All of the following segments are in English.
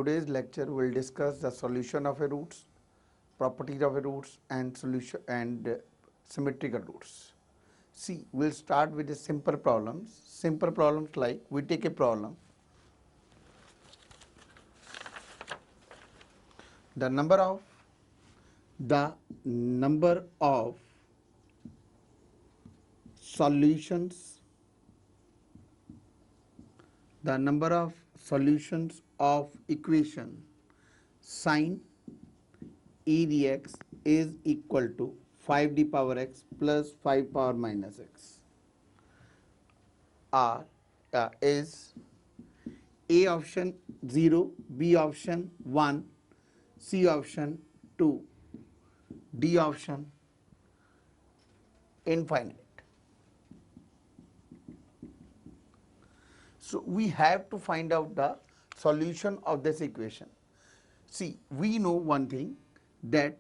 today's lecture we will discuss the solution of a roots, properties of a roots and solution and symmetrical roots. See, we will start with the simple problems. Simple problems like we take a problem, the number of solutions the number of solutions of equation sin e dx is equal to 5d power x plus 5 power minus x are is A option 0, B option 1, C option 2, D option infinite. So we have to find out the solution of this equation. See, we know one thing, that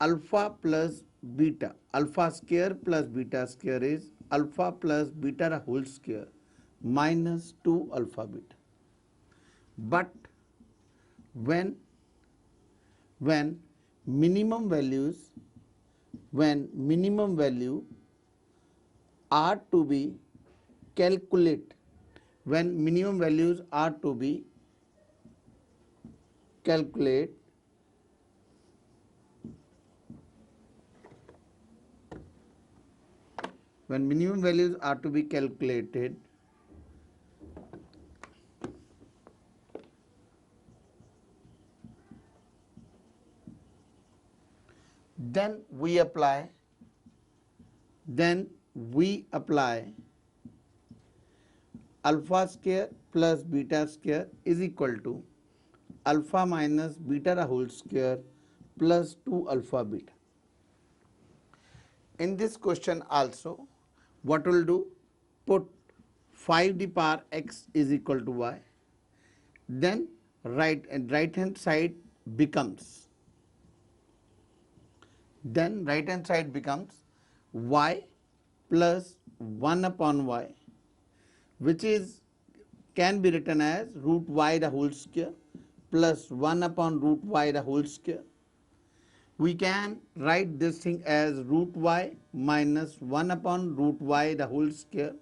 alpha plus beta, alpha square plus beta square is alpha plus beta whole square minus 2 alpha beta. But when minimum value are to be calculate when minimum values are to be calculate when minimum values are to be calculated, then we apply alpha square plus beta square is equal to alpha minus beta whole square plus 2 alpha beta. In this question also, what will do? Put 5 the power x is equal to y. Then right hand side becomes y plus 1 upon y, which is can be written as root y the whole square plus 1 upon root y the whole square. We can write this thing as root y minus 1 upon root y the whole square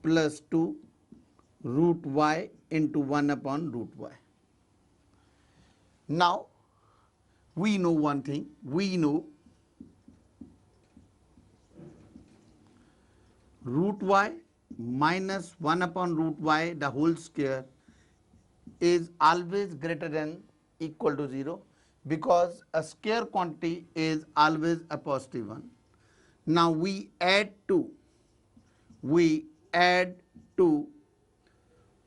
plus 2 root y into 1 upon root y. Now, we know one thing, we know root y minus 1 upon root y the whole square is always greater than equal to 0, because a square quantity is always a positive one. Now we add 2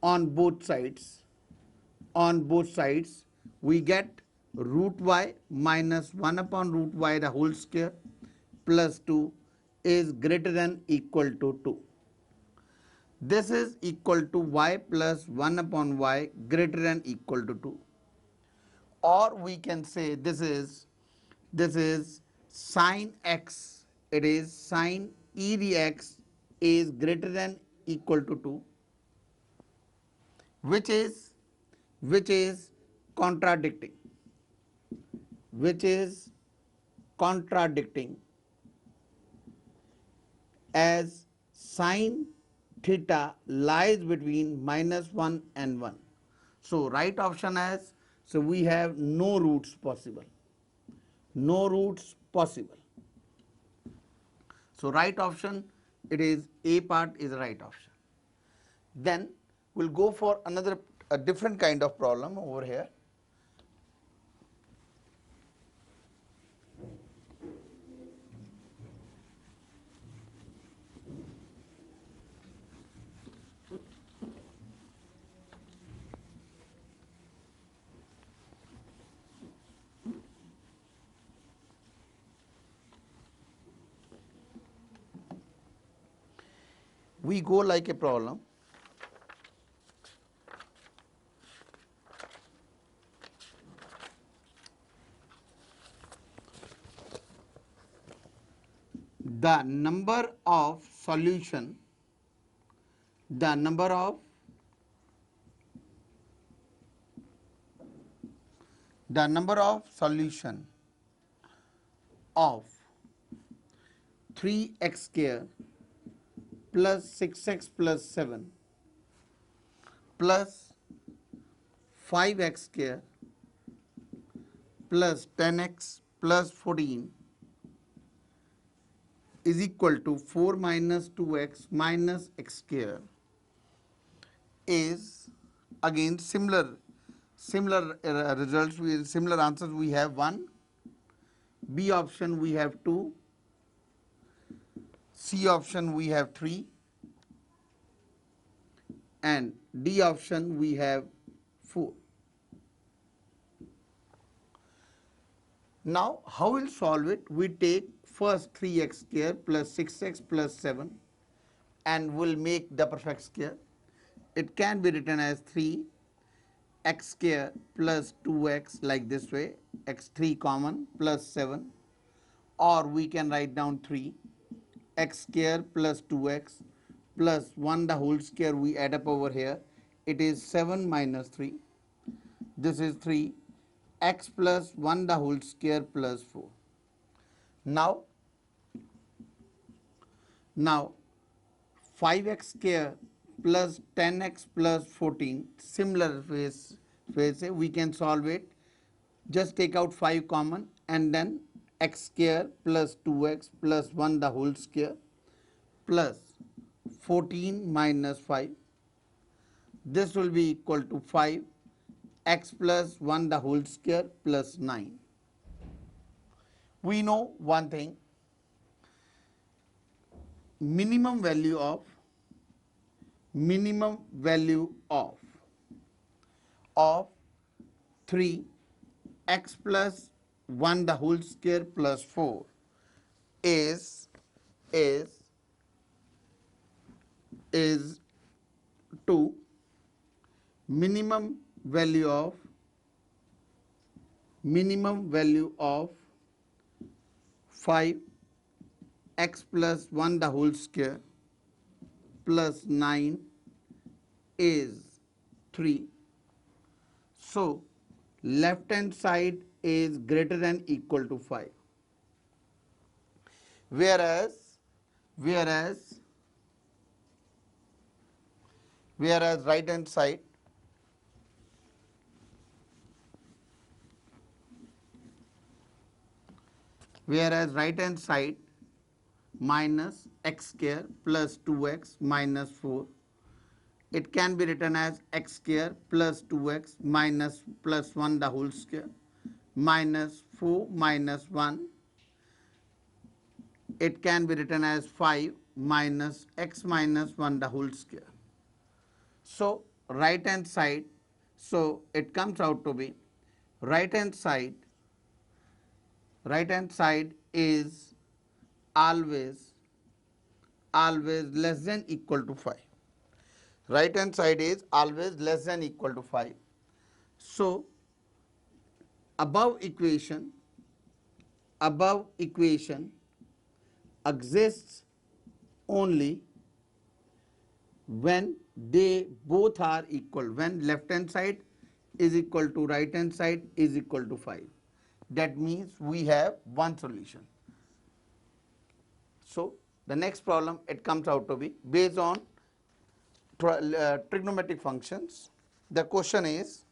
on both sides we get root y minus 1 upon root y the whole square plus 2 is greater than equal to 2. This is equal to y plus 1 upon y greater than equal to 2. Or we can say this is sin x, it is sin e dx is greater than equal to 2, which is contradicting as sin theta lies between minus 1 and 1. So right option as, so we have no roots possible. So right option, it is A part is the right option. Then we'll go for a different kind of problem over here. We go like a problem. The number of solution, the number of the number of solution of 3x square plus 6x plus 7 plus 5x square plus 10x plus 14 is equal to 4 minus 2x minus x square is again similar results, similar answers. We have 1, B option we have 2, C option we have 3, and D option we have 4. Now how we'll solve it? We take first 3x square plus 6x plus 7 and we'll make the perfect square. It can be written as 3 x square plus 2x like this way, x3 common plus 7, or we can write down 3 x square plus 2x plus 1 the whole square we add up over here. It is 7 minus 3. This is 3 x plus 1 the whole square plus 4. Now 5x square plus 10x plus 14, similar ways we can solve it. Just take out 5 common and then x square plus 2x plus 1 the whole square plus 14 minus 5. This will be equal to 5 x plus 1 the whole square plus 9. We know one thing, minimum value of 3 x plus 1 the whole square plus 4 is 2. Minimum value of 5 x plus 1 the whole square plus 9 is 3. So left hand side is greater than equal to 5, whereas right hand side minus x square plus 2x minus 4, it can be written as x square plus 2x minus plus 1 the whole square minus 4 minus 1, it can be written as 5 minus x minus 1 the whole square. So right hand side, so it comes out to be right hand side is always less than equal to 5. Right hand side is always less than equal to 5. So above equation exists only when they both are equal, when left hand side is equal to right hand side is equal to 5. That means we have one solution. So the next problem, it comes out to be based on trigonometric functions. The question is,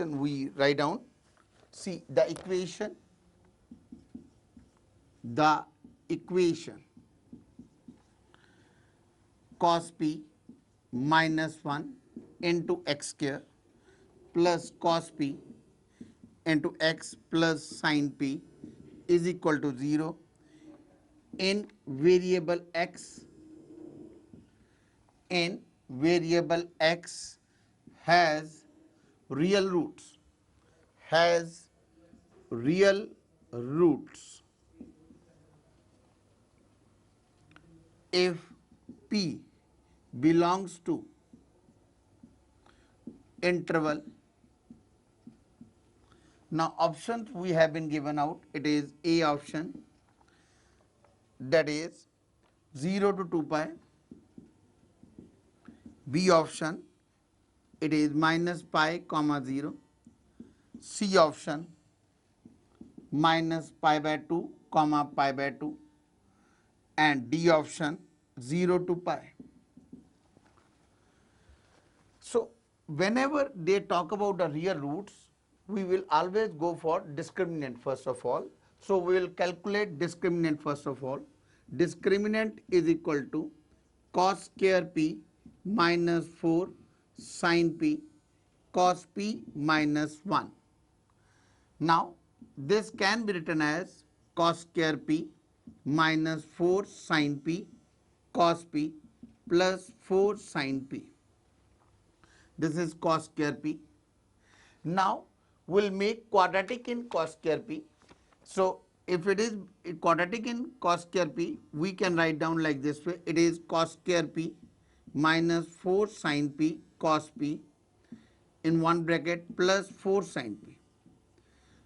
we write down, see the equation cos p minus 1 into x square plus cos p into x plus sin p is equal to 0 in variable x has real roots, if P belongs to interval. Now options we have been given out. It is A option, that is 0 to 2 pi. B option, it is minus pi comma 0. C option, minus pi by 2 comma pi by 2. And D option, 0 to pi. So whenever they talk about the real roots, we will always go for discriminant first of all. So we will calculate discriminant first of all. Discriminant is equal to cos square p minus 4 sin p cos p minus 1. Now this can be written as cos square p minus 4 sin p cos p plus 4 sin p. This is cos square p. Now we'll make quadratic in cos square p. So if it is quadratic in cos square p, we can write down like this way. It is cos square p minus 4 sin p cos p in one bracket plus 4 sin p.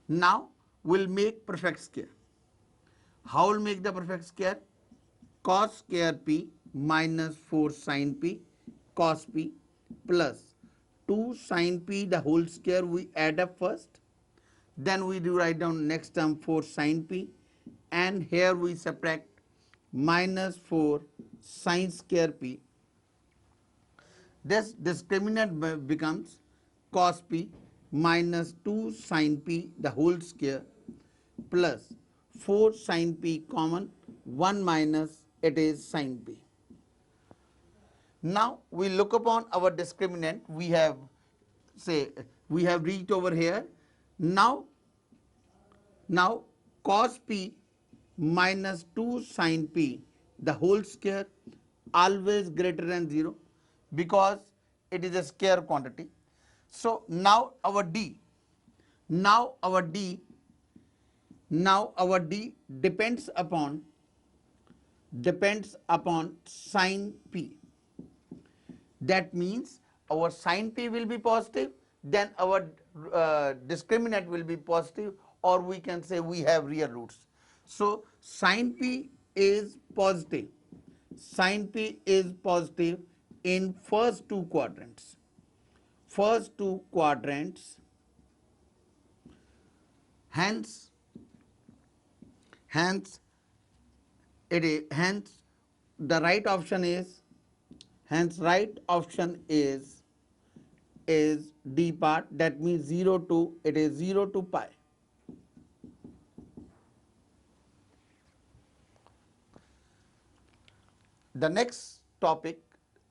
Now we'll make perfect square. How will make the perfect square? Cos square p minus 4 sin p cos p plus 2 sin p the whole square we add up first. Then we do write down next term 4 sin p, and here we subtract minus 4 sin square p. This discriminant becomes cos p minus 2 sin p the whole square plus 4 sin p common, 1 minus it is sin p. Now we look upon our discriminant. We have reached over here. Now cos p minus 2 sin p the whole square always greater than 0 because it is a square quantity. So now our D depends upon sin p. That means our sin p will be positive, then our discriminant will be positive, or we can say we have real roots. So sin p is positive. Sin p is positive in first two quadrants. Hence the right option is D part, that means 0 to, it is 0 to pi. The next topic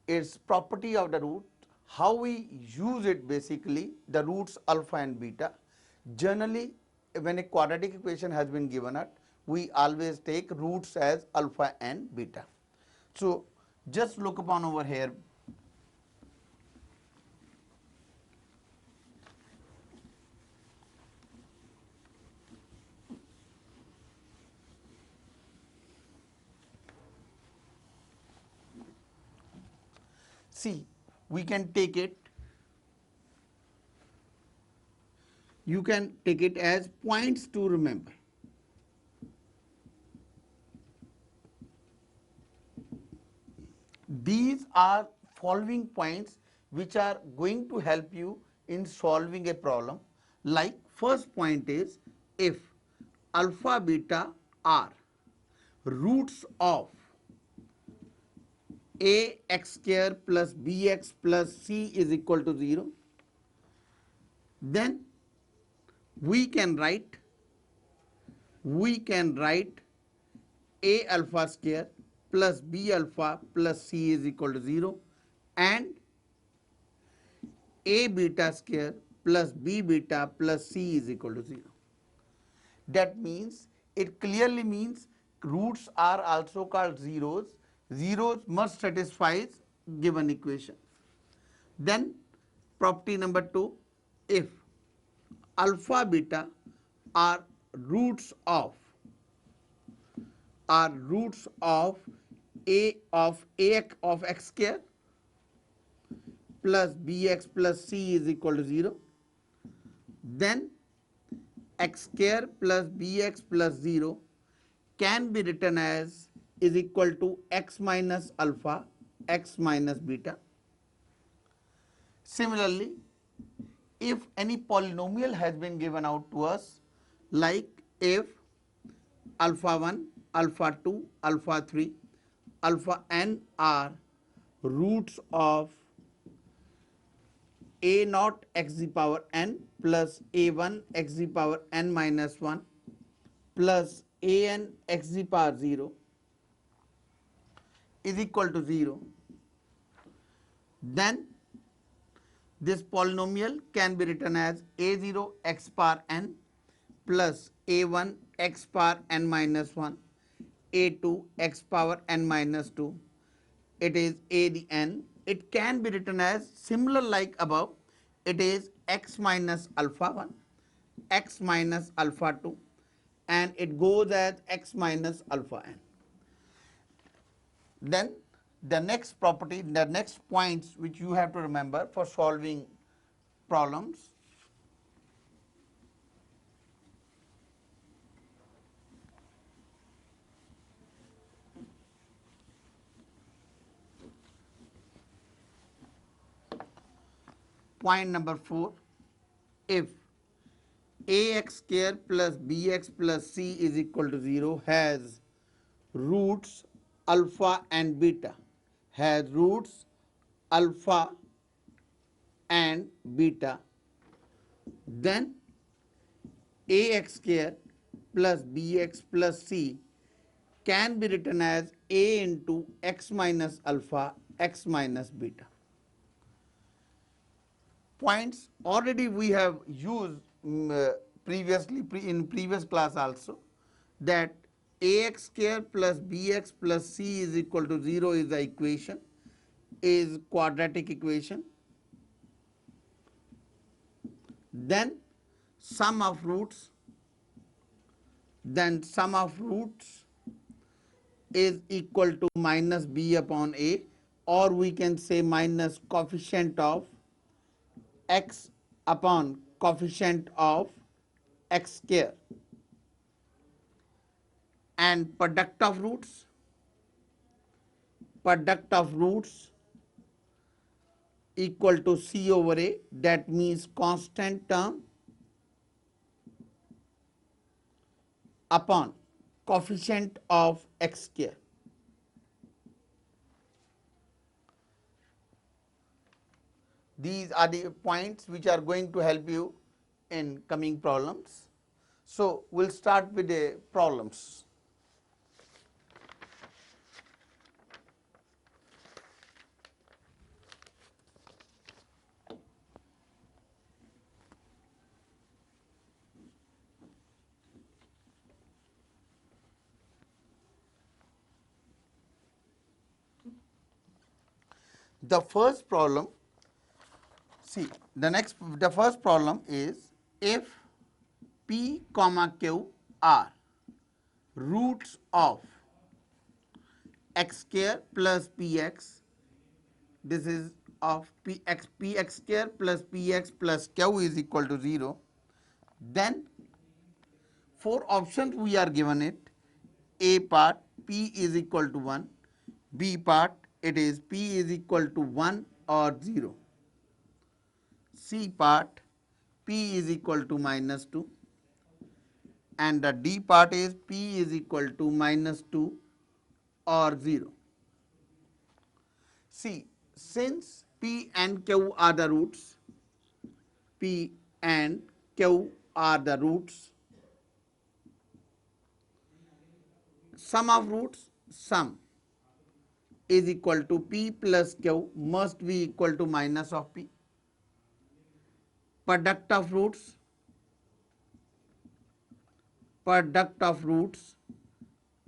is property of the root. How we use it, basically the roots alpha and beta. Generally when a quadratic equation has been given us, we always take roots as alpha and beta. So just look upon over here. See, we can take it, you can take it as points to remember. These are following points which are going to help you in solving a problem. Like first point is, if alpha beta are roots of a x square plus bx plus c is equal to 0, then we can write a alpha square plus b alpha plus c is equal to 0, and a beta square plus b beta plus c is equal to 0. That means, it clearly means roots are also called zeros. Zeros must satisfy given equation. Then property number 2, if alpha beta are roots of a of x square plus bx plus c is equal to 0, then x square plus bx plus 0 can be written as is equal to x minus alpha, x minus beta. Similarly, if any polynomial has been given out to us, like if alpha 1, alpha 2, alpha 3, alpha n are roots of a naught x to the power n plus a1 x to the power n minus 1 plus an x to the power 0 is equal to 0, then this polynomial can be written as a0 x power n plus a1 x power n minus 1, a2 x power n minus 2. It is a the n. It can be written as similar like above. It is x minus alpha 1, x minus alpha 2, and it goes as x minus alpha n. Then the next property, the next points which you have to remember for solving problems. Point number 4, if ax square plus bx plus c is equal to 0 has roots alpha and beta, has roots alpha and beta, then ax square plus bx plus c can be written as a into x minus alpha, x minus beta. Points already we have used previously in previous class also, that ax square plus bx plus c is equal to 0 is the equation, is quadratic equation. Then sum of roots, is equal to minus b upon a, or we can say minus coefficient of x upon coefficient of x square, and product of roots equal to c over a, that means constant term upon coefficient of x square. These are the points which are going to help you in coming problems. So we'll start with the problems. The first problem, see the first problem is if p comma q are roots of x square plus px, this is of px square plus px plus q is equal to 0, then 4 options we are given it. A part p is equal to 1, b part it is p is equal to 1 or 0, c part p is equal to minus 2, and the d part is p is equal to minus 2 or 0. See, since p and q are the roots, p and q are the roots, sum of roots, sum is equal to p plus q must be equal to minus of p. Product of roots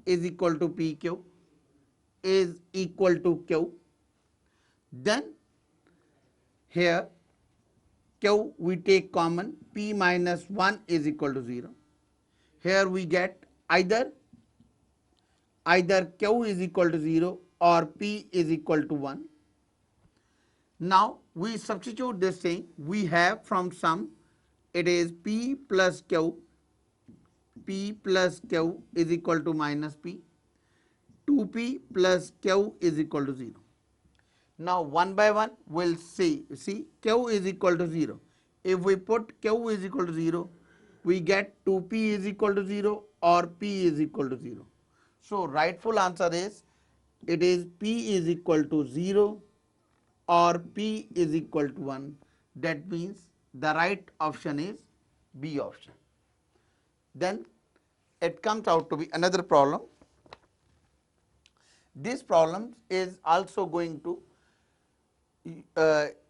is equal to pq, is equal to q. Then here q we take common, p minus 1 is equal to 0. Here we get either q is equal to 0 or P is equal to 1. Now we substitute this thing. We have from sum, it is P plus Q. P plus Q is equal to minus P. 2P plus Q is equal to 0. Now one by one we'll see Q is equal to 0. If we put Q is equal to 0, we get 2P is equal to 0 or P is equal to 0. So rightful answer is, it is P is equal to 0 or P is equal to 1. That means the right option is B option. Then it comes out to be another problem. This problem is also going to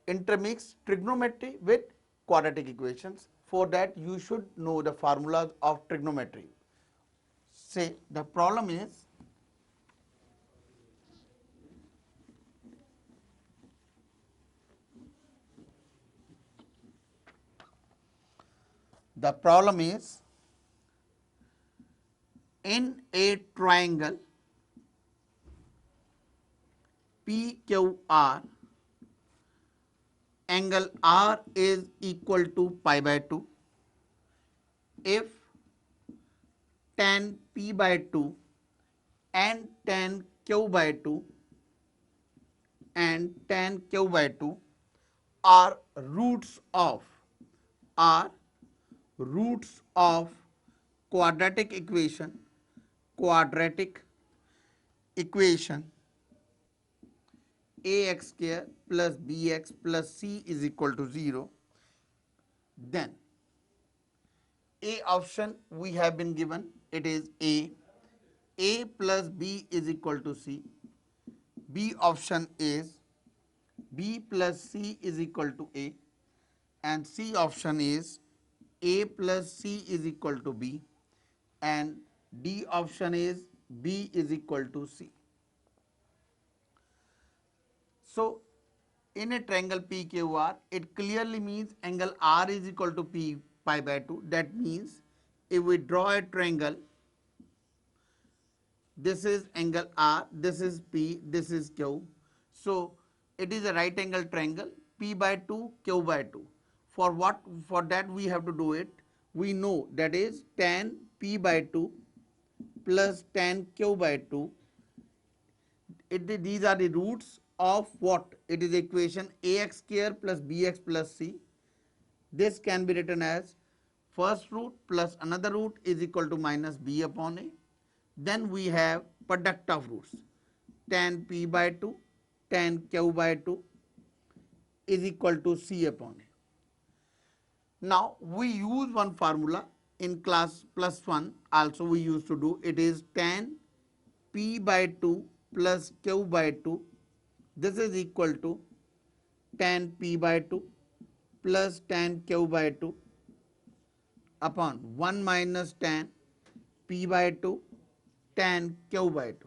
intermix trigonometry with quadratic equations. For that you should know the formulas of trigonometry. Say the problem is, in a triangle PQR, angle R is equal to pi by 2 if tan P by 2 and tan Q by 2 are roots of quadratic equation ax square plus bx plus c is equal to 0. Then A option we have been given, it is A plus B is equal to C. B option is B plus C is equal to A, and C option is A plus C is equal to B, and D option is B is equal to C. So in a triangle PQR, it clearly means angle R is equal to P pi by 2. That means if we draw a triangle, this is angle R, this is P, this is Q. So it is a right angle triangle, P by 2, Q by 2. For that we have to do it. We know that is tan P by 2 plus tan Q by 2. These are the roots of what? It is equation ax square plus bx plus c. This can be written as first root plus another root is equal to minus b upon a. Then we have product of roots, tan P by 2, tan Q by 2 is equal to c upon a. Now we use one formula in class plus 1 also we used to do. It is tan P by 2 plus Q by 2. This is equal to tan P by 2 plus tan Q by 2 upon 1 minus tan P by 2 tan Q by 2.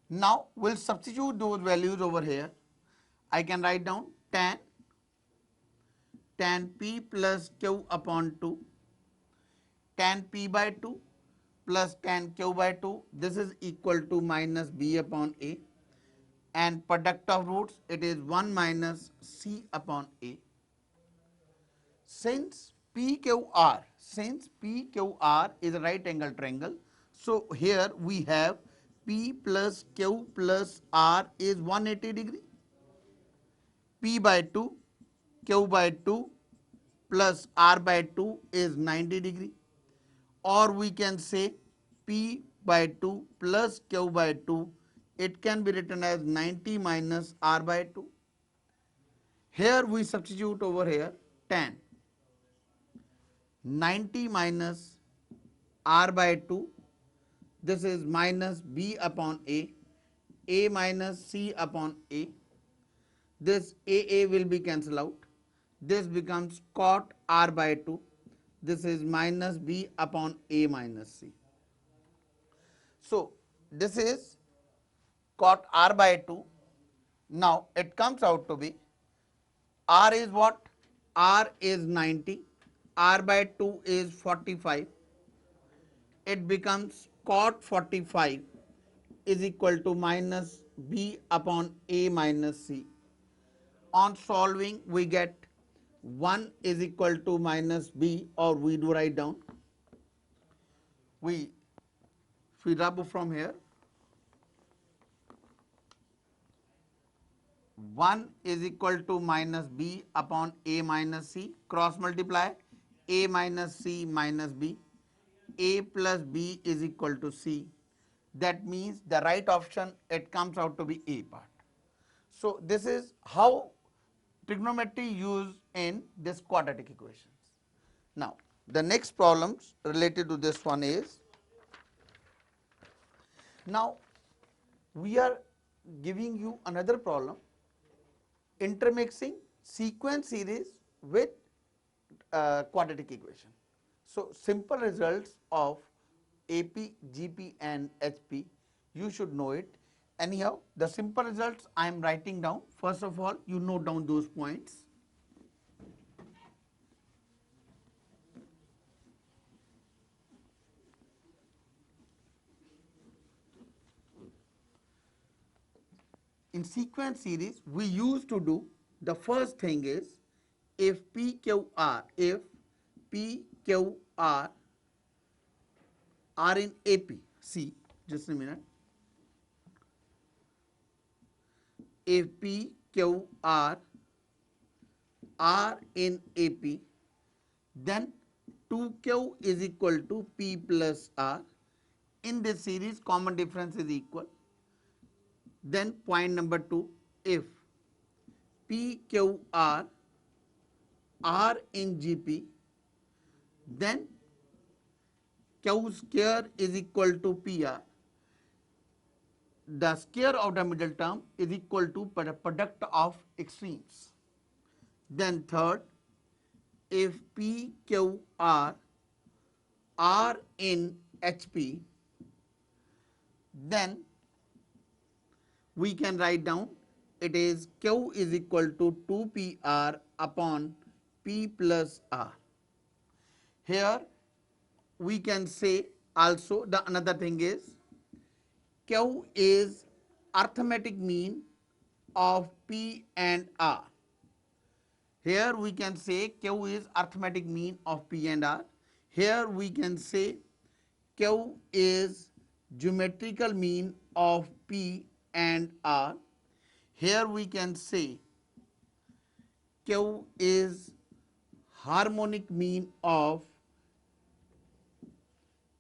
Now we'll substitute those values over here. I can write down tan P plus Q upon 2, tan P by 2 plus tan Q by 2. This is equal to minus B upon A, and product of roots, it is 1 minus C upon A. Since PQR is a right angle triangle, so here we have P plus Q plus R is 180 degree, P by 2, Q by 2 plus R by 2 is 90 degree, or we can say P by 2 plus Q by 2, it can be written as 90 minus R by 2. Here we substitute over here tan 90 minus R by 2, this is minus B upon A minus C upon A. This A will be cancelled out. This becomes cot R by 2. This is minus B upon A minus C. So this is cot R by 2. Now it comes out to be R is what? R is 90. R by 2 is 45. It becomes cot 45 is equal to minus B upon A minus C. On solving, we get 1 is equal to minus B, or we do write down. If we rub from here, 1 is equal to minus B upon A minus C, cross multiply A minus C minus B, A plus B is equal to C. That means the right option, it comes out to be A part. So this is how trigonometry used in this quadratic equations. Now the next problems related to this one is, now we are giving you another problem, intermixing sequence series with quadratic equation. So simple results of AP, GP and HP, you should know it. Anyhow, the simple results I am writing down. First of all, you note down those points. In sequence series, we used to do, the first thing is, if PQR, if PQR are in AP, see, just a minute, if PQR are in AP, then 2Q is equal to P plus R. In this series, common difference is equal. Then point number 2, if PQR are in GP, then Q square is equal to PR. The square of the middle term is equal to product of extremes. Then third, if PQR are in HP, then we can write down, it is Q is equal to 2PR upon P plus R. Here we can say also, the another thing is, Q is arithmetic mean of P and R. Here we can say Q is arithmetic mean of P and R. Here we can say Q is geometrical mean of P and R. Here we can say Q is harmonic mean of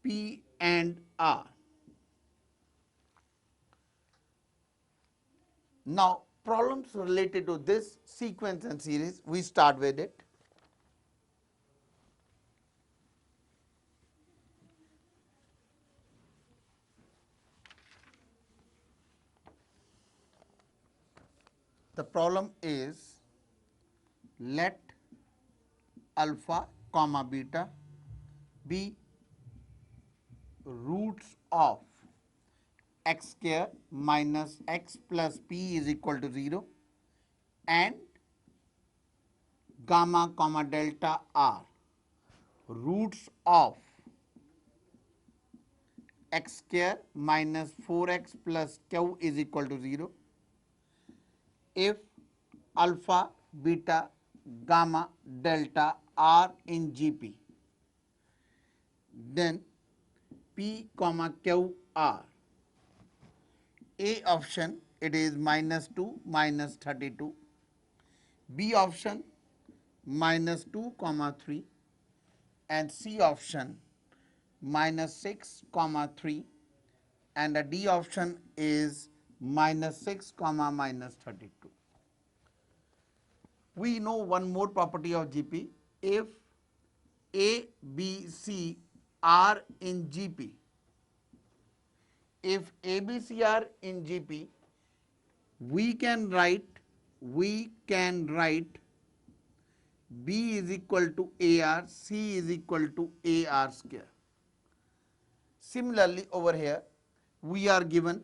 P and R. Now problems related to this sequence and series, we start with it. The problem is, let alpha comma beta be roots of x square minus x plus p is equal to 0, and gamma comma delta r roots of x square minus 4x plus q is equal to 0 if alpha, beta, gamma, delta are in GP. Then P comma Q R. A option, it is minus 2 minus 32. B option minus 2 comma 3, and C option minus 6 comma 3, and the D option is minus 6 comma minus 32. We know one more property of GP. If A, B, C are in GP, if A, B, C are in GP, we can write B is equal to AR, C is equal to AR square. Similarly, over here we are given,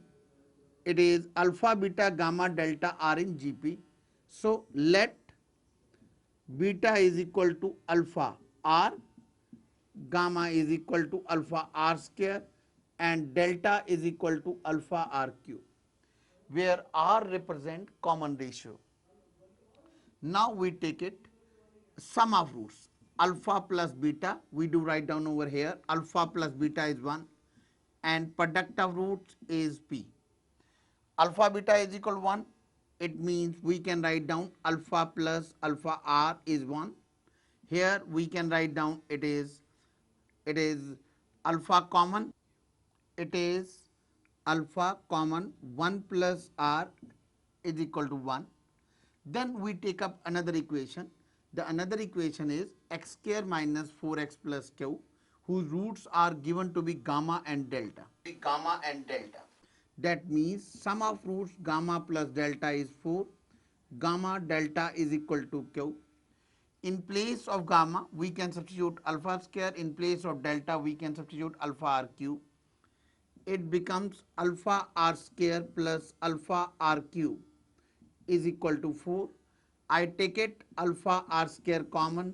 it is alpha, beta, gamma, delta are in GP. So let beta is equal to alpha R, gamma is equal to alpha R square, and delta is equal to alpha r cube, where r represent common ratio. Now we take it sum of roots alpha plus beta, we do write down over here alpha plus beta is 1 and product of roots is p. Alpha beta is equal to 1, it means we can write down alpha plus alpha r is 1. Here we can write down it is alpha common, it is alpha common 1 plus r is equal to 1. Then we take up another equation. The another equation is x square minus 4x plus q, whose roots are given to be gamma and delta. Gamma and delta. That means sum of roots gamma plus delta is 4. Gamma delta is equal to q. In place of gamma, we can substitute alpha square. In place of delta, we can substitute alpha r cube. It becomes alpha r square plus alpha r cube is equal to 4. I take it alpha r square common,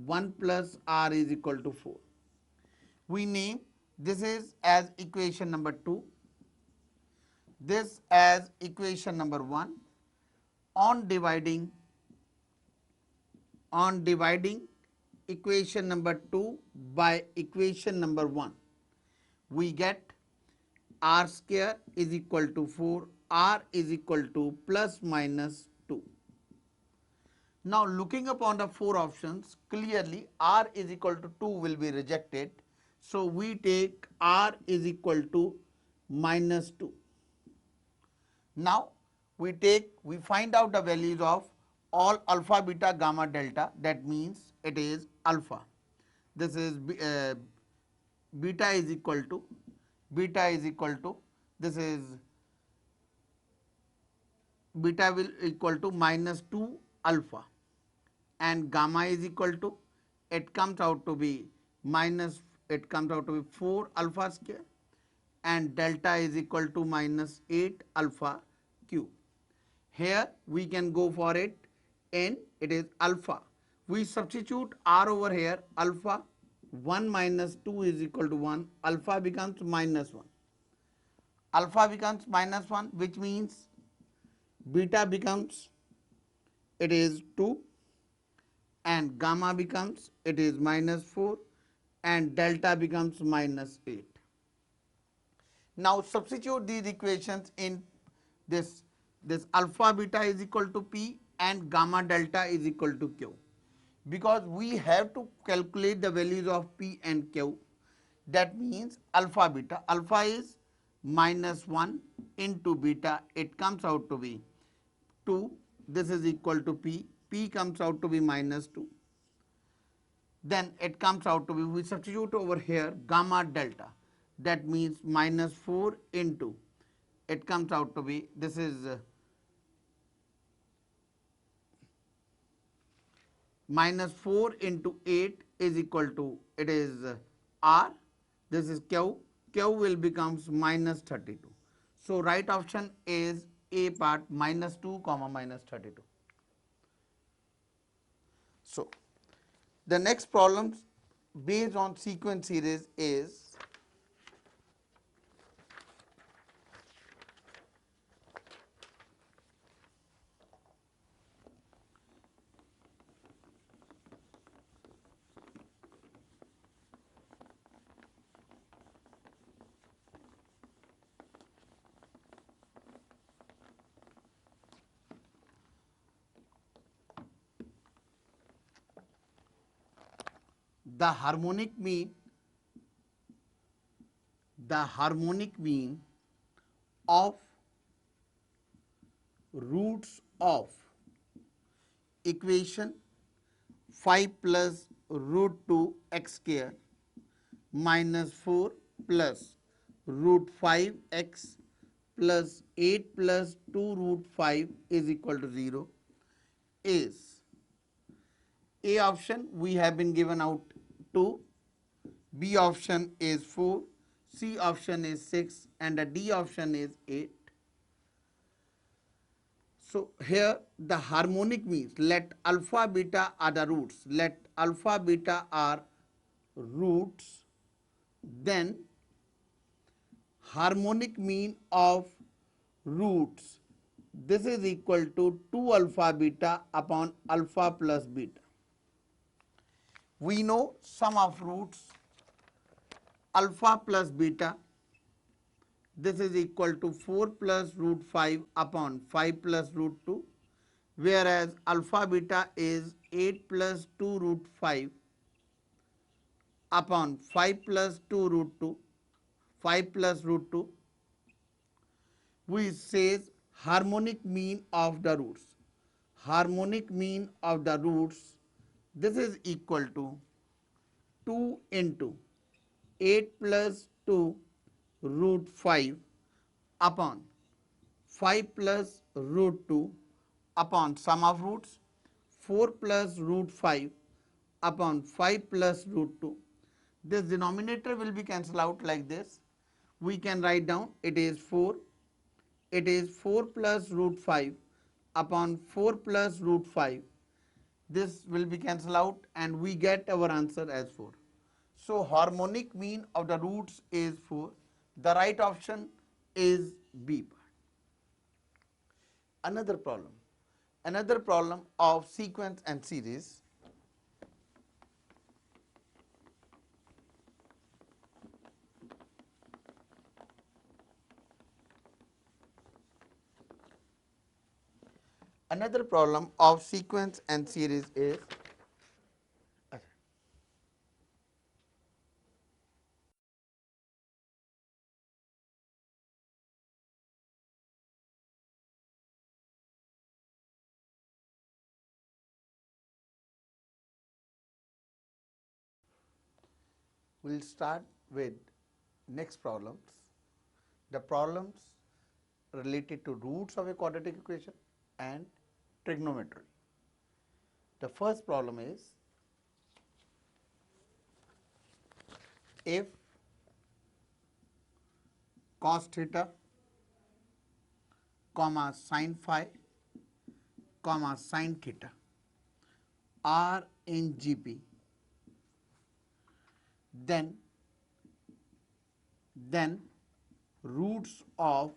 1 plus r is equal to 4. We name this is as equation number 2, this as equation number 1. On dividing equation number 2 by equation number 1, we get r square is equal to 4, r is equal to plus minus 2. Now looking upon the 4 options, clearly r is equal to 2 will be rejected. So we take r is equal to minus 2. Now we find out the values of all alpha, beta, gamma, delta. That means it is alpha. This is beta is equal to this is beta will equal to minus 2 alpha, and gamma is equal to, it comes out to be 4 alpha square, and delta is equal to minus 8 alpha cube. Here we can go for it in it is alpha. We substitute r over here alpha, 1 minus 2 is equal to 1, alpha becomes minus 1. Alpha becomes minus 1, which means beta becomes it is 2, and gamma becomes it is minus 4, and delta becomes minus 8. Now substitute these equations in this alpha beta is equal to p and gamma delta is equal to q. Because we have to calculate the values of p and q, that means alpha beta, alpha is minus 1 into beta, it comes out to be 2, this is equal to p, p comes out to be minus 2. Then it comes out to be, we substitute over here gamma delta, that means minus 4 into, it comes out to be, this is minus 4 into 8 is equal to, it is r, this is q, q will becomes minus 32. So right option is A part, minus 2 comma minus 32. So the next problems based on sequence series is the harmonic mean of roots of equation 5 plus root 2 x square minus 4 plus root 5 x plus 8 plus 2 root 5 is equal to 0 is A option we have been given out 2, B option is 4, C option is 6, and the D option is 8. So here the harmonic means let alpha beta are the roots, let alpha beta are roots, then harmonic mean of roots, this is equal to 2 alpha beta upon alpha plus beta. We know sum of roots alpha plus beta, this is equal to 4 plus root 5 upon 5 plus root 2, whereas alpha beta is 8 plus 2 root 5 upon 5 plus 2 root 2, 5 plus root 2, which says harmonic mean of the roots. Harmonic mean of the roots, this is equal to 2 into 8 plus 2 root 5 upon 5 plus root 2 upon sum of roots 4 plus root 5 upon 5 plus root 2. This denominator will be cancelled out like this. We can write down it is 4. It is 4 plus root 5 upon 4 plus root 5. This will be cancelled out and we get our answer as 4. So harmonic mean of the roots is 4. The right option is B part. Another problem of sequence and series. Another problem of sequence and series is we'll start with next problems. The problems related to roots of a quadratic equation and trigonometry. The first problem is if cos theta comma sin phi comma sin theta are in GP, then roots of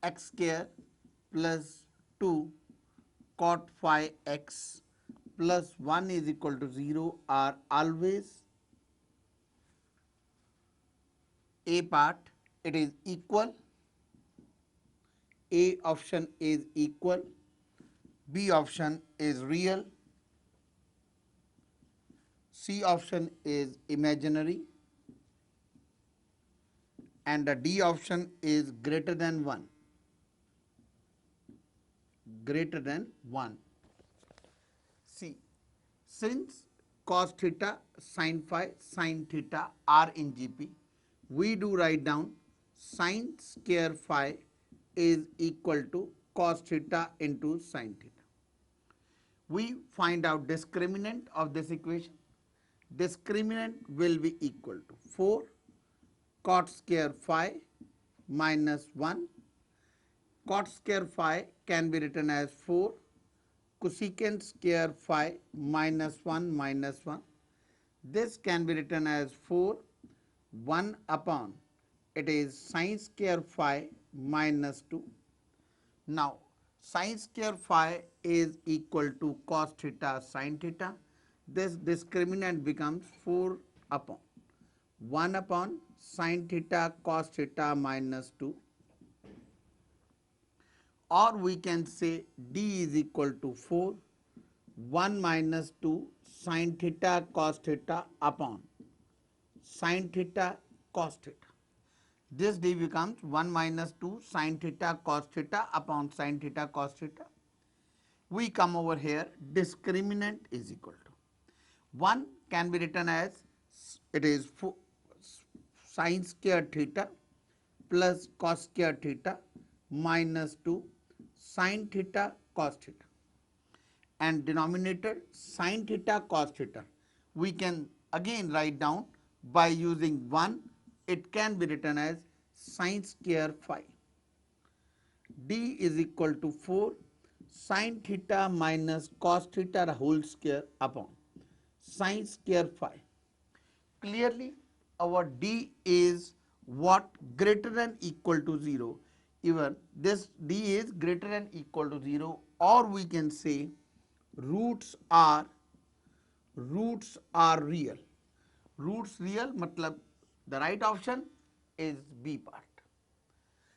x square plus 2 cot phi x plus 1 is equal to 0 are always A part. It is equal. A option is equal. B option is real. C option is imaginary. And the D option is greater than 1. Greater than 1. See, since cos theta, sin phi, sin theta are in GP, we do write down sin square phi is equal to cos theta into sin theta. We find out discriminant of this equation. Discriminant will be equal to 4 cot square phi minus 1. Cot square phi can be written as 4 cosecant square phi minus 1 minus 1. This can be written as 4 1 upon it is sin square phi minus 2. Now sin square phi is equal to cos theta sin theta. This discriminant becomes 4 upon 1 upon sin theta cos theta minus 2, or we can say D is equal to 4 1 minus 2 sin theta cos theta upon sin theta cos theta. This D becomes 1 minus 2 sin theta cos theta upon sin theta cos theta. We come over here, discriminant is equal to 1 can be written as it is sin square theta plus cos square theta minus 2 sin theta cos theta, and denominator sin theta cos theta we can again write down by using 1. It can be written as sin square phi. D is equal to 4 sin theta minus cos theta whole square upon sin square phi. Clearly our d is what? Greater than equal to 0. Even this d is greater than equal to 0, or we can say roots are real. Roots real matlab the right option is B part.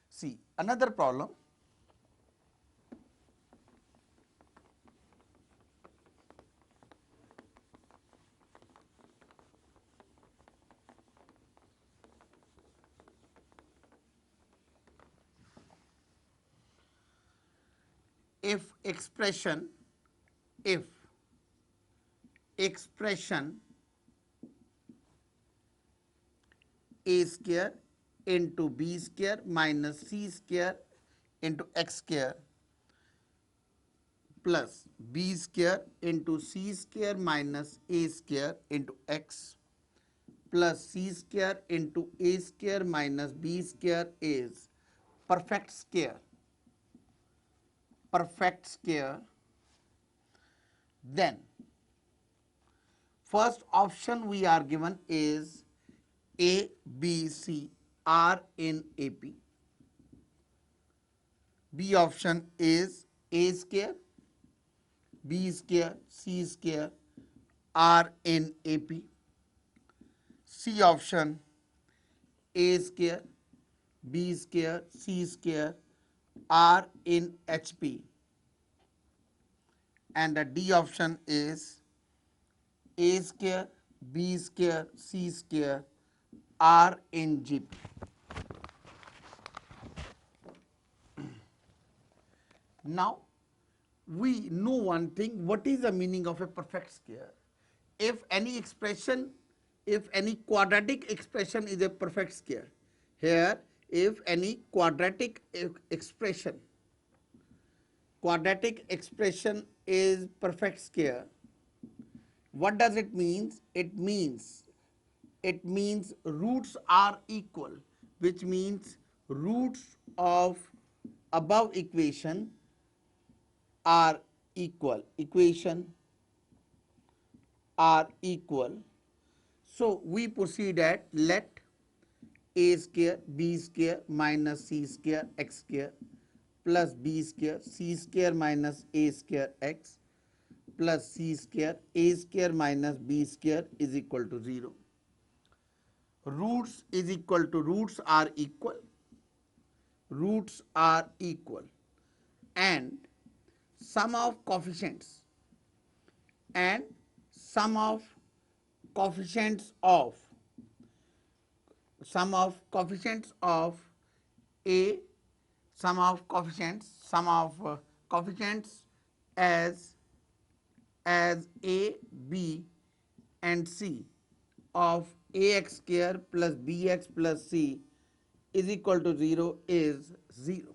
See another problem. If if expression a square into b square minus c square into x square plus b square into c square minus a square into x plus c square into a square minus b square is perfect square, then first option we are given is A, B, C are in AP. B option is A square, B square, C square are in AP. C option A square, B square, C square are in HP. And the D option is A square, B square, C square are in GP. Now we know one thing, what is the meaning of a perfect square? If any expression, if any quadratic expression is a perfect square, here if any quadratic expression is perfect square, what does it mean? It means roots are equal, which means roots of above equation are equal. So we proceed at let a square b square minus c square x square plus b square c square minus a square x plus c square a square minus b square is equal to 0. Roots is equal to roots are equal and sum of coefficients and sum of coefficients of a coefficients as a, b and c of ax square plus bx plus c is equal to 0 is 0.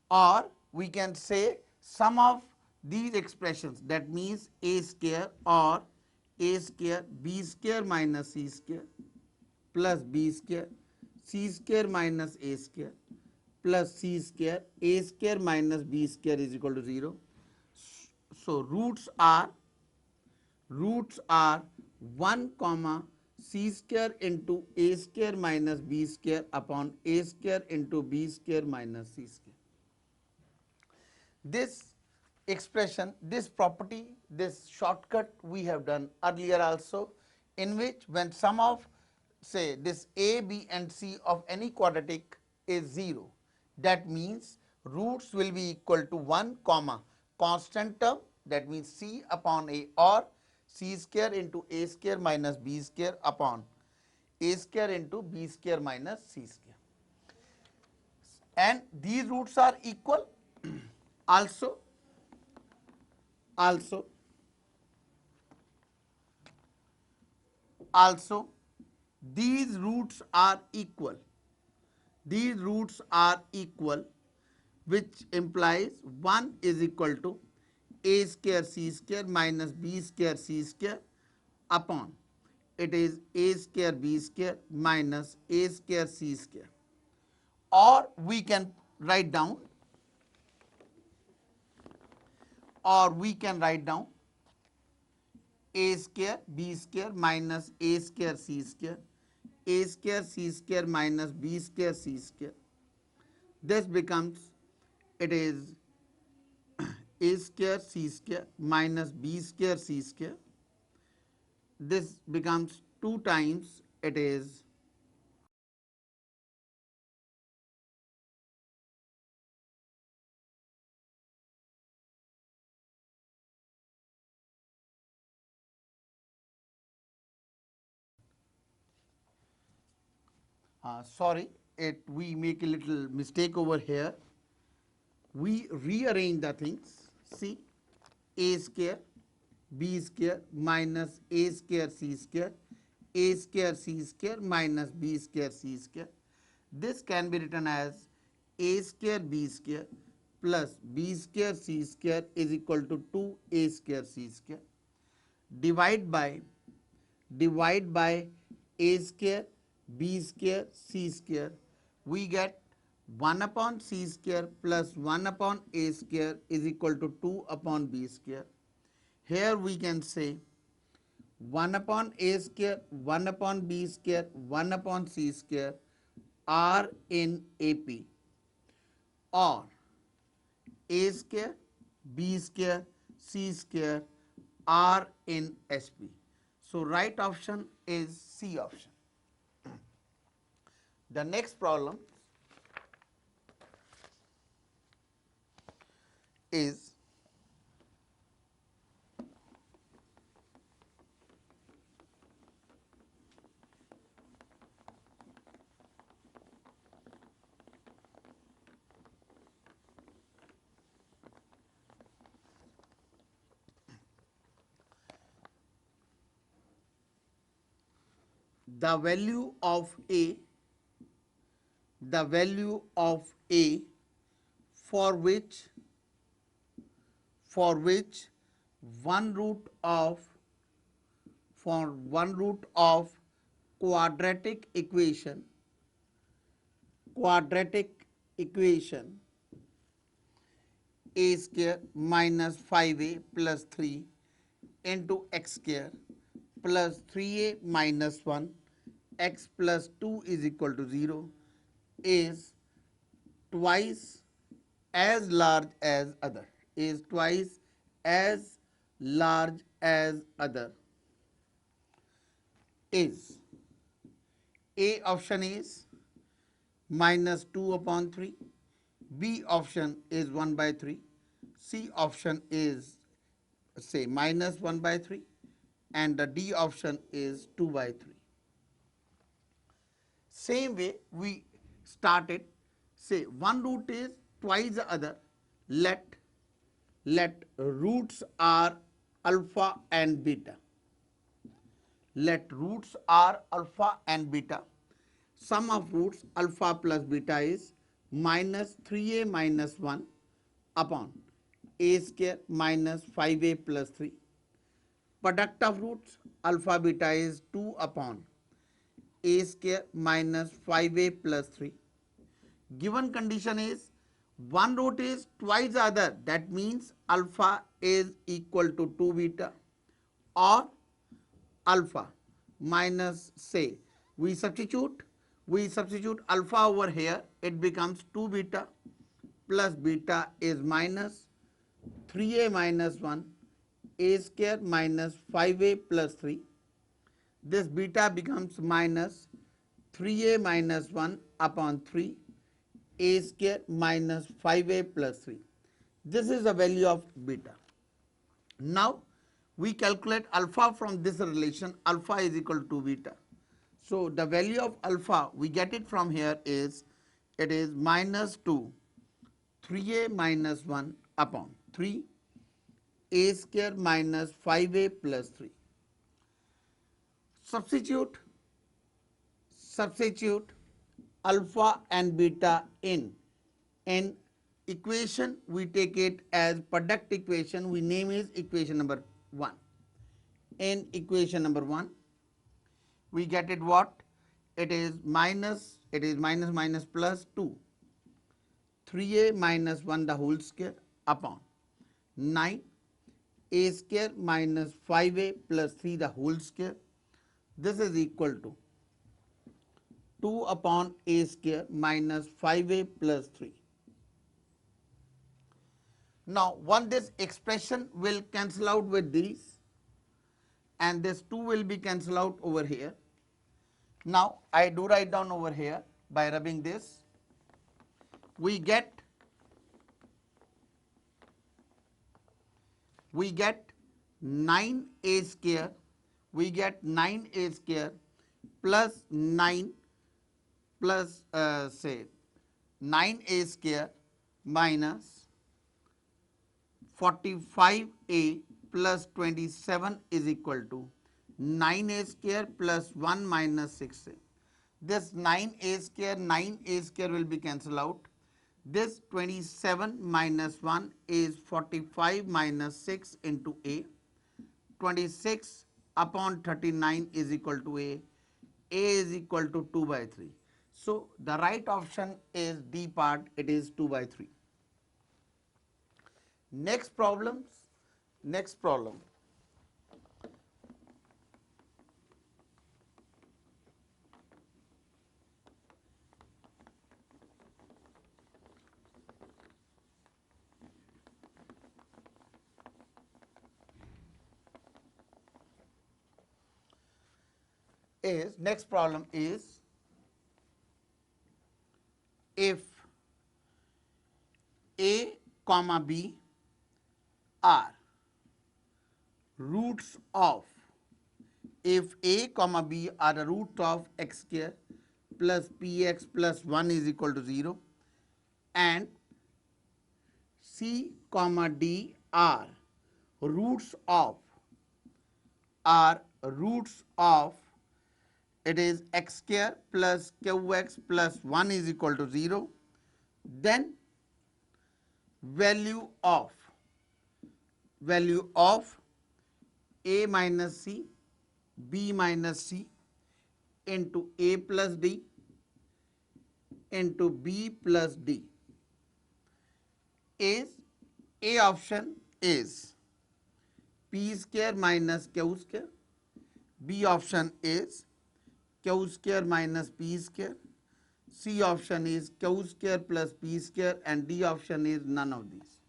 Or we can say sum of these expressions, that means a square or a square b square minus c square plus b square c square minus a square plus c square a square minus b square is equal to 0. So roots are 1 comma c square into a square minus b square upon a square into b square minus c square. This expression, this property, this shortcut we have done earlier also, in which when sum of say this a, b and c of any quadratic is 0, that means roots will be equal to 1 comma constant term, that means c upon a, or c square into a square minus b square upon a square into b square minus c square. And these roots are equal. Also these roots are equal, which implies 1 is equal to a square c square minus b square c square upon it is a square b square minus a square c square. Or we can write down a square b square minus a square c square, a square c square minus b square c square. This becomes, it is a square c square minus b square c square. This becomes 2 times, it is sorry, we make a little mistake over here. We rearrange the things. See, a square b square minus a square c square, a square c square minus b square c square. This can be written as a square b square plus b square c square is equal to 2a square c square. Divide by a square b square c square, we get 1 upon c square plus 1 upon a square is equal to 2 upon b square. Here we can say 1 upon a square, 1 upon b square, 1 upon c square are in AP, or a square, b square, c square are in SP. So, right option is C option. The next problem is the value of A, the value of A for which one root of quadratic equation a square minus 5a plus 3 into x square plus 3a minus 1 x plus 2 is equal to 0 is twice as large as other, is twice as large as other, is A option is minus 2 upon 3, B option is 1 by 3, C option is say minus 1 by 3, and the D option is 2 by 3. Same way we started, say one root is twice the other, let roots are alpha and beta. Let roots are alpha and beta. Sum of roots alpha plus beta is minus 3a minus 1 upon a square minus 5a plus 3. Product of roots alpha beta is 2 upon a square minus 5a plus 3. Given condition is one root is twice the other, that means alpha is equal to 2 beta, or alpha minus, say we substitute alpha over here, it becomes 2 beta plus beta is minus 3a minus 1 a square minus 5a plus 3. This beta becomes minus 3a minus 1 upon 3 a square minus 5a plus 3. This is the value of beta. Now we calculate alpha from this relation, alpha is equal to beta. So the value of alpha we get it from here is, it is minus 2 3a minus 1 upon 3 a square minus 5a plus 3. Substitute alpha and beta in equation, we take it as product equation, we name is equation number 1. In equation number 1 we get it what? It is minus minus plus 2 3a minus 1 the whole square upon 9 a square minus 5a plus 3 the whole square. This is equal to 2 upon a square minus 5a plus 3. Now, one this expression will cancel out with these, and this 2 will be cancelled out over here. Now, I do write down over here by rubbing this. We get 9a square, we get 9a square plus 9 plus say 9a square minus 45a plus 27 is equal to 9a square plus 1 minus 6a. This 9a square will be cancelled out. This 27 minus 1 is 45 minus 6 into a. 26 upon 39 is equal to a. A is equal to 2 by 3. So, the right option is D part, it is 2 by 3. Next problem is if a comma b are roots of, if a comma b are the root of x square plus px plus 1 is equal to 0, and c comma d are roots of it is x square plus qx plus 1 is equal to 0, then value of a minus c, b minus c into a plus d into b plus d is, a option is p square minus q square, b option is q square minus p square, c option is q square plus p square, and d option is none of these.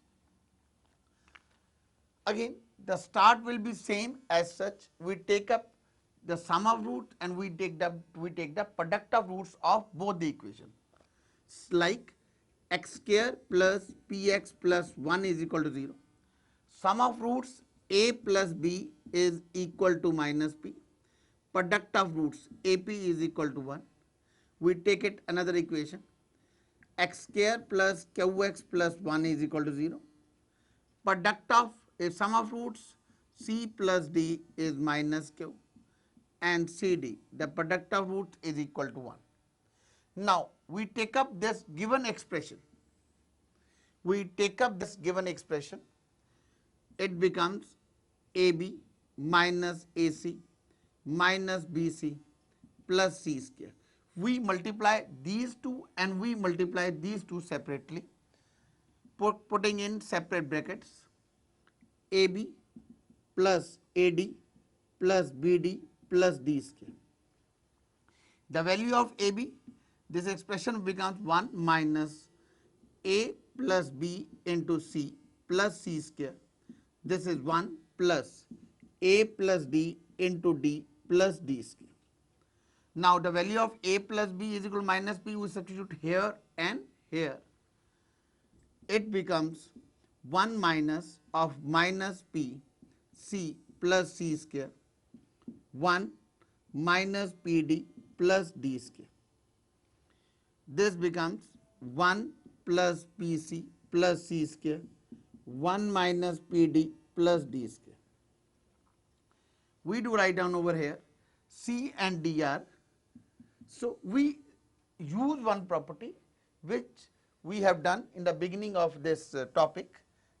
Again, the start will be same as such. We take up the sum of roots and we take the product of roots of both the equations. Like x square plus px plus 1 is equal to 0. Sum of roots a plus b is equal to minus p. Product of roots ap is equal to 1. We take it another equation. X square plus qx plus 1 is equal to 0. Product of a sum of roots c plus d is minus q, and cd, the product of roots is equal to 1. Now, we take up this given expression. It becomes ab minus ac minus bc plus c square. We multiply these two and we multiply these two separately, putting in separate brackets. AB plus AD plus BD plus D square. The value of AB, this expression becomes 1 minus A plus B into C plus C square. This is 1 plus A plus D into D plus D square. Now, the value of A plus B is equal to minus P, we substitute here and here. It becomes 1 minus of minus P C plus C square, 1 minus PD plus D square. This becomes 1 plus PC plus C square, 1 minus PD plus D square. We do write down over here C and D are. So, we use one property which we have done in the beginning of this topic.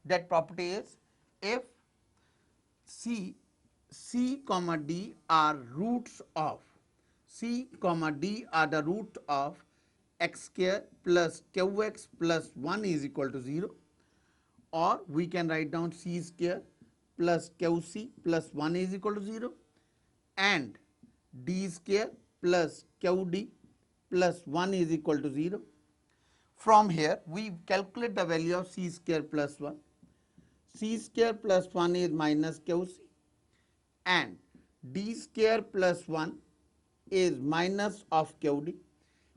That property is if C comma D are roots of, C comma D are the root of x square plus qx plus 1 is equal to 0, or we can write down c square plus QC plus 1 is equal to 0 and D square plus QD plus 1 is equal to 0. From here we calculate the value of C square plus 1. C square plus 1 is minus QC and D square plus 1 is minus of QD.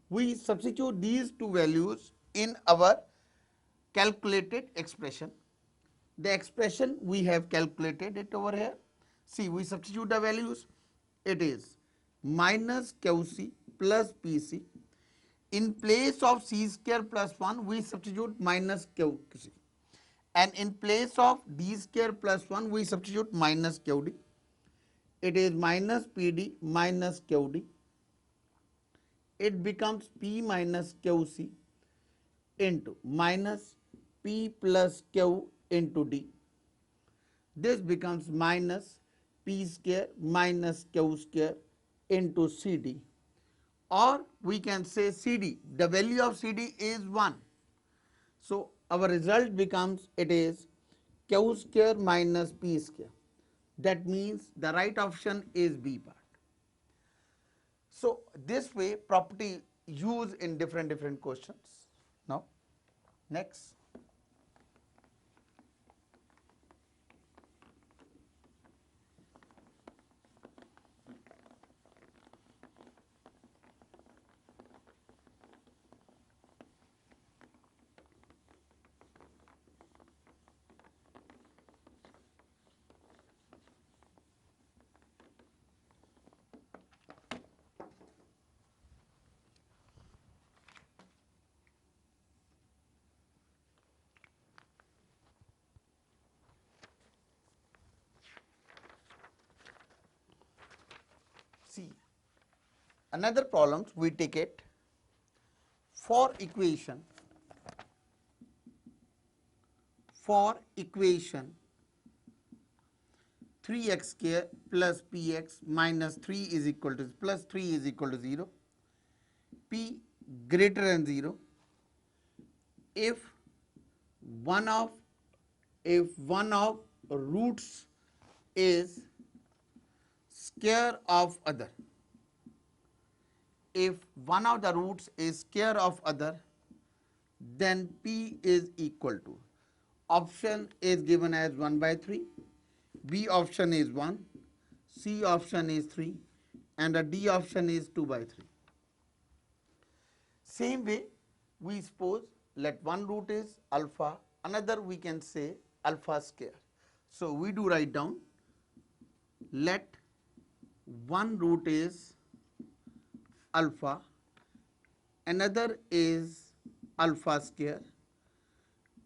We substitute these two values in our calculated expression. The expression we have calculated it over here. See, we substitute the values. It is minus QC plus PC. In place of C square plus 1, we substitute minus QC. And in place of D square plus 1, we substitute minus QD. It is minus PD minus QD. It becomes P minus QC into minus P plus Q into D. This becomes minus P square minus Q square into CD. Or we can say CD. The value of CD is 1. So our result becomes it is Q square minus P square. That means the right option is B part. So this way property used in different questions. Now next. See, another problem we take it for equation 3x square plus px minus 3 is equal to plus 3 is equal to 0, p greater than 0 if one of roots is square of other. If one of the roots is square of other, then p is equal to, option is given as 1 by 3, B option is 1, C option is 3 and the D option is 2 by 3. Same way we suppose let one root is alpha, another we can say alpha square. So we do write down let one root is alpha, another is alpha square,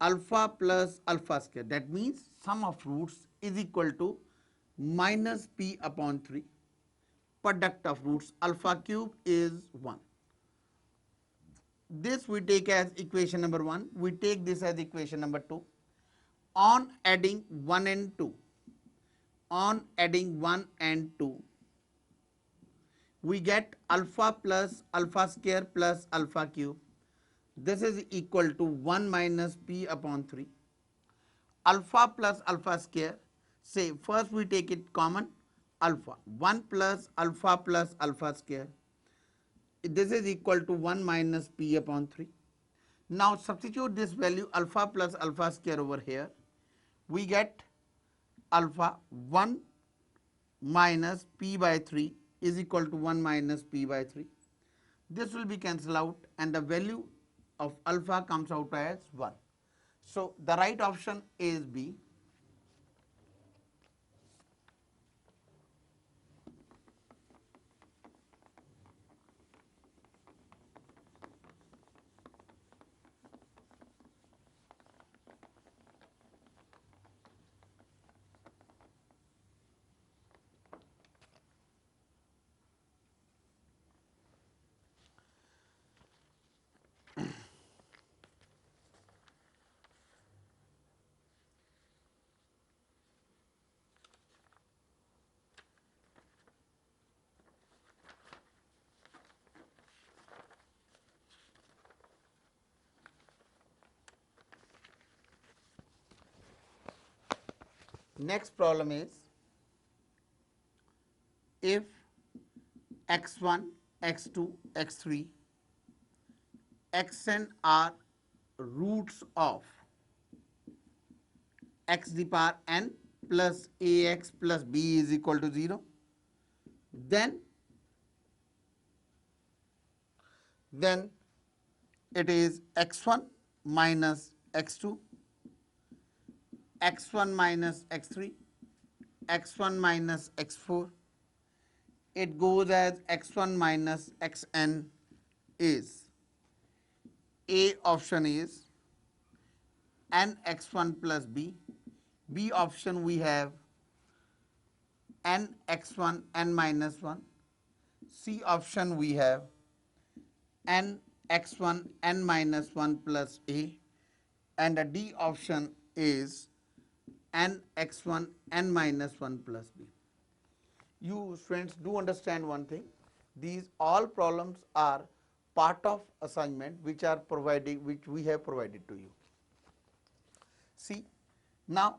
alpha plus alpha square. That means sum of roots is equal to minus p upon 3. Product of roots alpha cube is 1. This we take as equation number 1. We take this as equation number 2. On adding 1 and 2, we get alpha plus alpha square plus alpha cube. This is equal to 1 minus p upon 3. Alpha plus alpha square, say first we take it common, alpha 1 plus alpha square. This is equal to 1 minus p upon 3. Now substitute this value alpha plus alpha square over here. We get alpha 1 minus p by 3 is equal to 1 minus p by 3. This will be cancelled out and the value of alpha comes out as 1. So the right option is B. Next problem is, if x1, x2, x3, xn are roots of x to the power n plus ax plus b is equal to 0, then it is x1 minus x2, x1 minus x3, x1 minus x4. It goes as x1 minus xn is, A option is n x1 plus b, B option we have n x1 n minus 1, C option we have n x1 n minus 1 plus a, and a D option is n x1 n minus 1 plus b. You friends do understand one thing, these all problems are part of assignment which are provided, which we have provided to you. See, now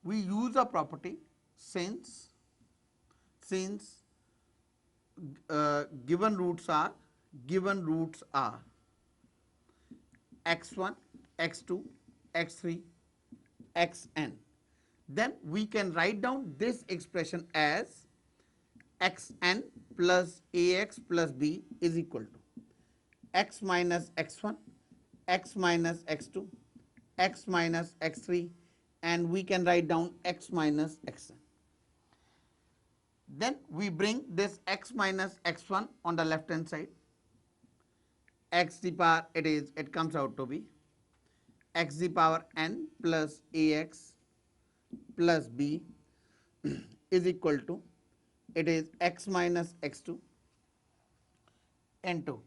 we use a property, since given roots are x1, x2, x3, xn, then we can write down this expression as xn plus ax plus b is equal to x minus x1, x minus x2, x minus x3, and we can write down x minus xn. Then we bring this x minus x1 on the left hand side, x to the power, it comes out to be x to the power n plus ax plus b is equal to, it is x minus x2 into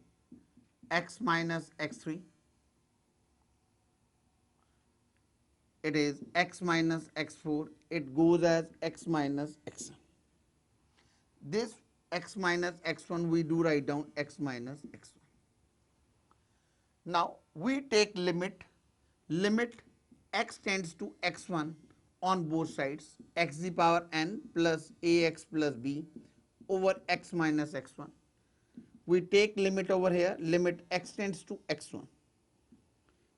x minus x3, it is x minus x4, it goes as x minus x1. This x minus x1 we do write down x minus x1. Now we take limit x tends to x1 on both sides, x to the power n plus ax plus b over x minus x1. We take limit over here, limit x tends to x1.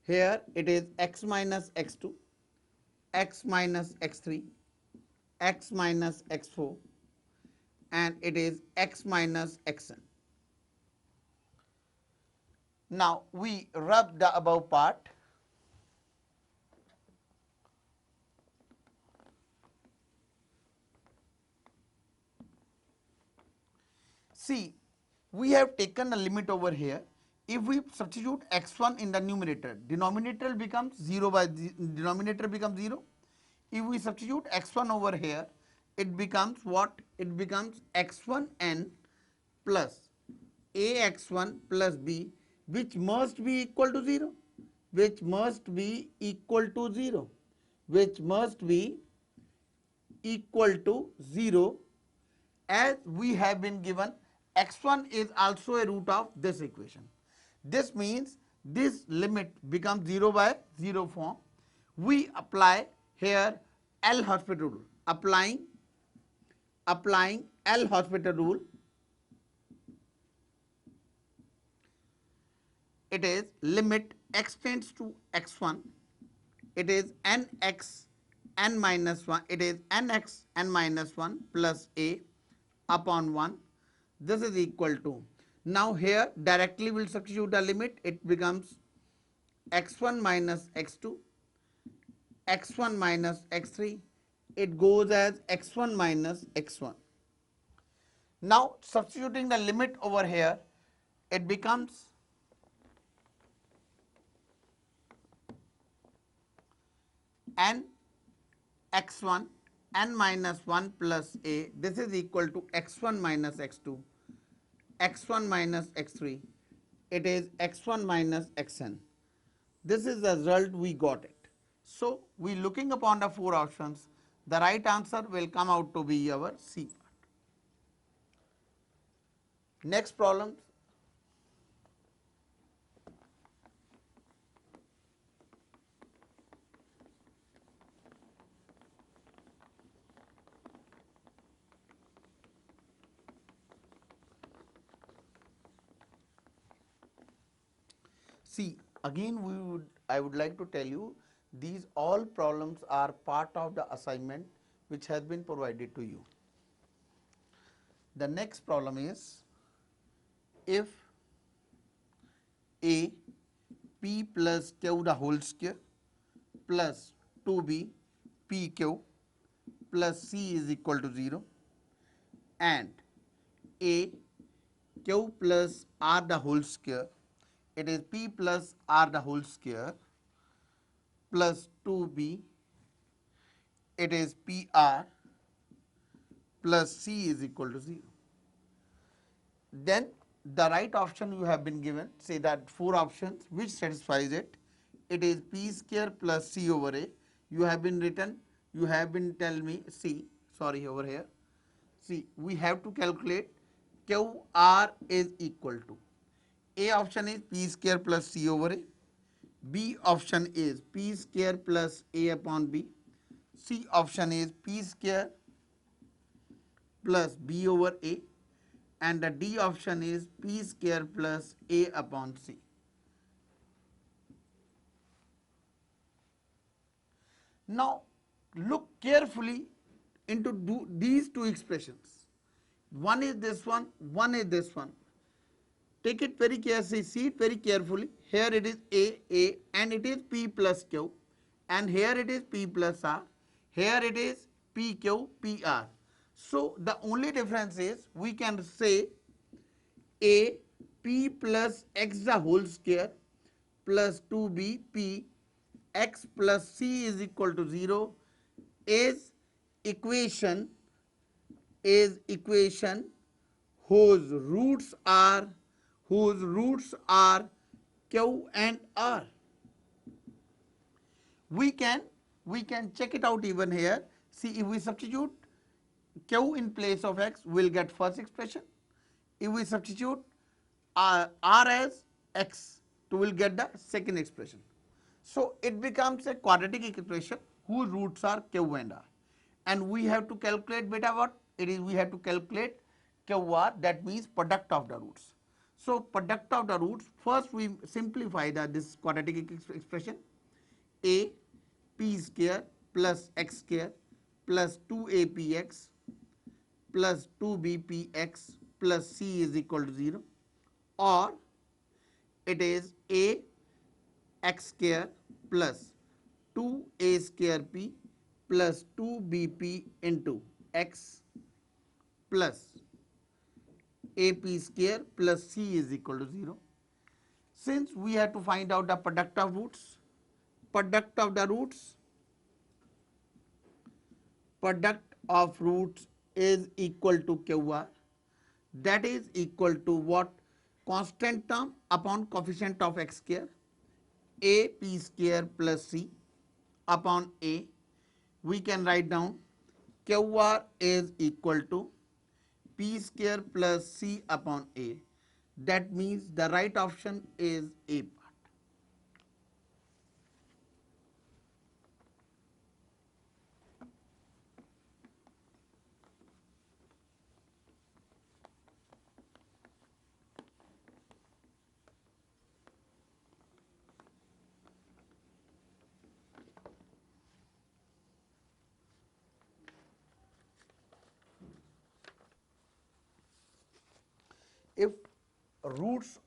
Here it is x minus x2, x minus x3, x minus x4, and it is x minus xn. Now we rub the above part. See, we have taken a limit over here. If we substitute x1 in the numerator, denominator becomes 0 by denominator becomes 0. If we substitute x1 over here, it becomes what? It becomes x1n plus ax1 plus b, which must be equal to 0, which must be equal to 0, which must be equal to 0, as we have been given x1 is also a root of this equation. This means this limit becomes 0 by 0 form. We apply here L'Hospital rule. Applying L'Hospital rule, it is limit x tends to x1, it is nx n minus 1, it is nx n minus 1 plus a upon 1. This is equal to, now here directly we will substitute the limit, it becomes x1 minus x2, x1 minus x3, it goes as x1 minus x1. Now substituting the limit over here, it becomes n x1 n minus 1 plus a, this is equal to x1 minus x2, x1 minus x3, it is x1 minus xn. This is the result we got it. So we looking upon the four options, the right answer will come out to be our C part. Next problem. See, again I would like to tell you, these all problems are part of the assignment which has been provided to you. The next problem is, if a p plus q the whole square plus 2b pq plus c is equal to 0, and a q plus r the whole square, it is p plus r the whole square plus 2b, it is pr plus c is equal to 0. Then the right option you have been given, say that 4 options which satisfies it. It is p square plus c over a. You have been written, you have been tell me, see, sorry over here. See, we have to calculate QR is equal to, A option is p square plus c over a, B option is p square plus a upon b, C option is p square plus b over a, and the D option is p square plus a upon c. Now look carefully into these two expressions. One is this one is this one. Take it very carefully, see it very carefully. Here it is a, and it is p plus q, and here it is p plus r, here it is pq, pr. So the only difference is we can say a p plus x the whole square plus 2b p x plus c is equal to 0 is equation whose roots are q and r. We can check it out even here. See, if we substitute q in place of x, we will get first expression. If we substitute r as x, we will get the second expression. So it becomes a quadratic equation whose roots are q and r, and we have to calculate beta what it is. We have to calculate qr, that means product of the roots. So product of the roots, first we simplify this quadratic expression. A p square plus x square plus 2apx plus 2bpx plus c is equal to 0, or it is a x square plus 2a square p plus 2bp into x plus ap square plus c is equal to 0. Since we have to find out the product of roots, product of roots is equal to QR, that is equal to what? Constant term upon coefficient of x square, a p square plus c upon a. We can write down QR is equal to p square plus c upon a. That means the right option is A part. If roots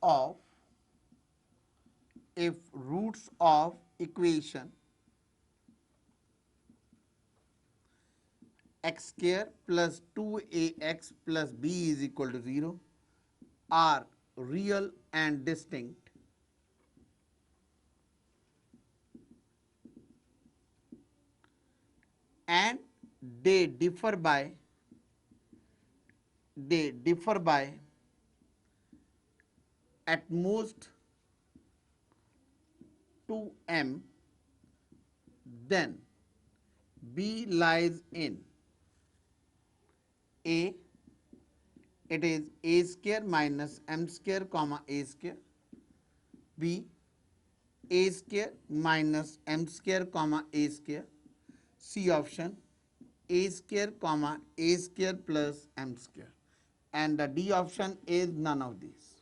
of equation x square plus 2ax plus b is equal to 0 are real and distinct, and they differ by at most 2m, then B lies in A, it is a square minus m square comma a square, B a square minus m square comma a square, C option a square comma a square plus m square, and the D option is none of these.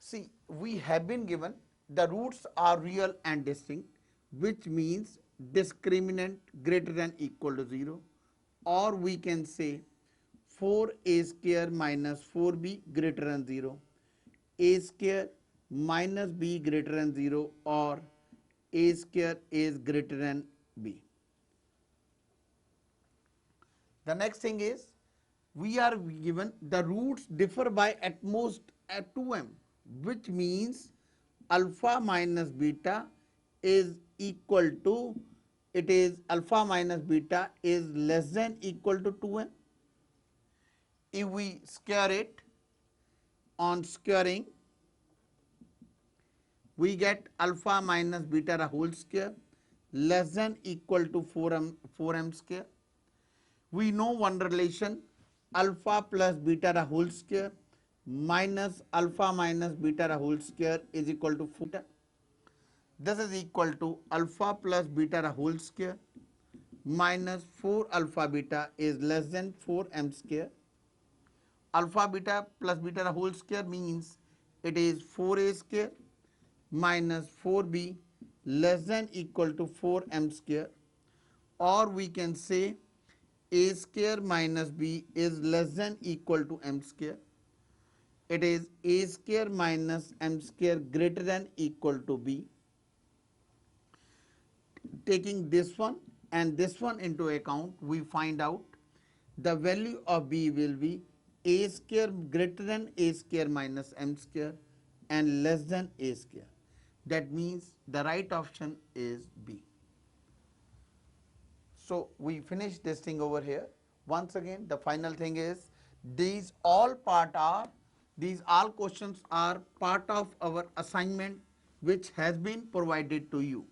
See, we have been given the roots are real and distinct, which means discriminant greater than equal to 0, or we can say 4a square minus 4b greater than 0, a square minus b greater than 0, or a square is greater than b. The next thing is we are given the roots differ by at most at 2m, which means alpha minus beta is equal to, it is alpha minus beta is less than equal to 2m. If we square it, on squaring we get alpha minus beta the whole square less than equal to 4m square. We know one relation, alpha plus beta the whole square minus alpha minus beta the whole square is equal to 4 beta. This is equal to alpha plus beta the whole square minus 4 alpha beta is less than 4m square. Alpha beta plus beta the whole square means it is 4a square minus 4b less than equal to 4m square, or we can say a square minus b is less than equal to m square. It is a square minus m square greater than equal to b. Taking this one and this one into account, we find out the value of b will be a square greater than a square minus m square and less than a square. That means the right option is B. So we finish this thing over here. Once again, the final thing is these all questions are part of our assignment which has been provided to you.